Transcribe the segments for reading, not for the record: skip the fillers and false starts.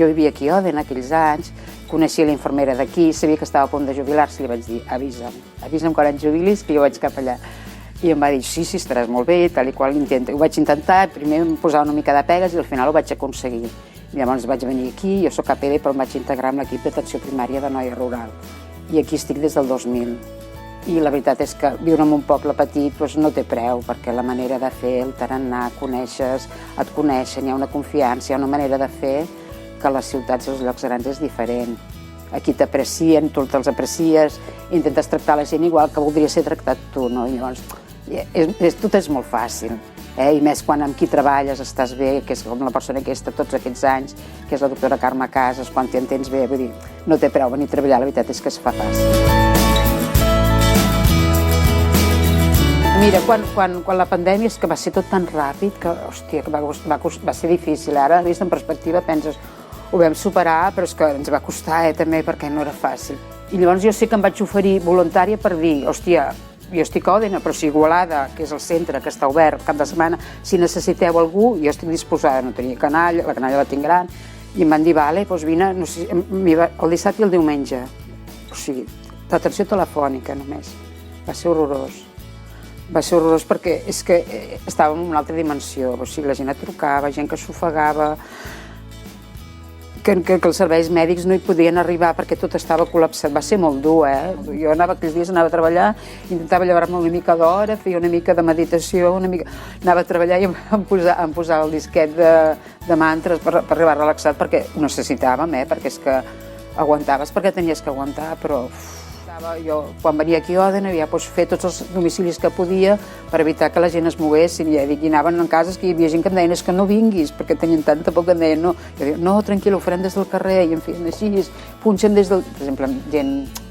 Jo vivia aquí a Òdena aquells anys, coneixia la infermera d'aquí, sabia que estava a punt de jubilar-se i li vaig dir, avisa'm quan et jubilis que jo vaig cap allà. I em va dir, sí, estaràs molt bé, tal i qual, ho vaig intentar, primer em posava una mica de pegues i al final ho vaig aconseguir. Llavors vaig venir aquí, jo soc APD però em vaig integrar amb l'equip d'atenció primària de Noia Rural i aquí estic des del 2000. I la veritat és que viure en un poble petit no té preu, perquè la manera de fer, el tarannà, et coneixen, hi ha una confiança, hi ha una manera de fer que a les ciutats i als llocs grans és diferent. Aquí t'aprecien, tu te'ls aprecies, intentes tractar la gent igual que voldria ser tractat tu, no? I llavors, tot és molt fàcil, i més quan amb qui treballes estàs bé, que és com la persona que he estat tots aquests anys, que és la doctora Carme Casas, quan t'hi entens bé, vull dir, no té preu venir a treballar, la veritat és que es fa fàcil. Mira, quan la pandèmia és que va ser tot tan ràpid que, hòstia, va ser difícil. Ara, vist en perspectiva, penses, ho vam superar, però és que ens va costar també perquè no era fàcil. I llavors jo sé que em vaig oferir voluntària per dir, hòstia, jo estic a Òdena, però si Igualada, que és el centre que està obert cap de setmana, si necessiteu algú, jo estic disposada, no tenia canalla, la canalla la tinc gran, i em van dir, vale, doncs vine, no sé, el dissabte i el diumenge. O sigui, d'atenció telefònica només. Va ser horrorós. Va ser horrorós perquè és que estàvem en una altra dimensió, o sigui, la gent et trucava, gent que s'ofegava, que els serveis mèdics no hi podien arribar perquè tot estava col·lapsat. Va ser molt dur, Jo aquells dies anava a treballar, intentava llevar-me una mica d'hora, feia una mica de meditació, anava a treballar i em posava el disquet de mantres per arribar relaxat perquè ho necessitàvem, perquè és que aguantaves perquè tenies que aguantar, però... Jo, quan venia aquí a Òdena, havia fet tots els domicilis que podia per evitar que la gent es moguessin. I anaven en cases que hi havia gent que em deien és que no vinguis, perquè tenien tanta por que em deien no. Jo deia, no, tranquil, ho farem des del carrer, i en fi, així, punxen des del... Per exemple,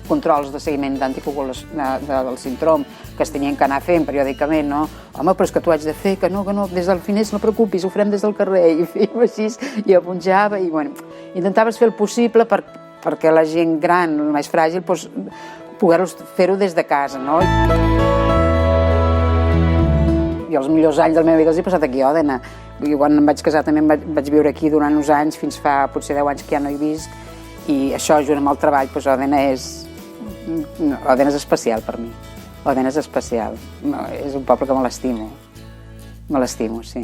controls de seguiment d'anticoagulació del síndrome que es tenien que anar fent periòdicament, no? Home, però és que t'ho haig de fer, que no, des del finès no et preocupis, ho farem des del carrer, i fèiem així, i jo punxava, i bueno, intentaves fer el possible perquè la gent gran, el més fràgil, poder fer-ho des de casa, no? Jo els millors anys de la meva vida els he passat aquí a Òdena. Quan em vaig casar també vaig viure aquí durant uns anys, fins fa potser 10 anys que ja no hi visc, i això, junt amb el treball, Òdena és especial per mi. Òdena és especial. És un poble que me l'estimo, sí.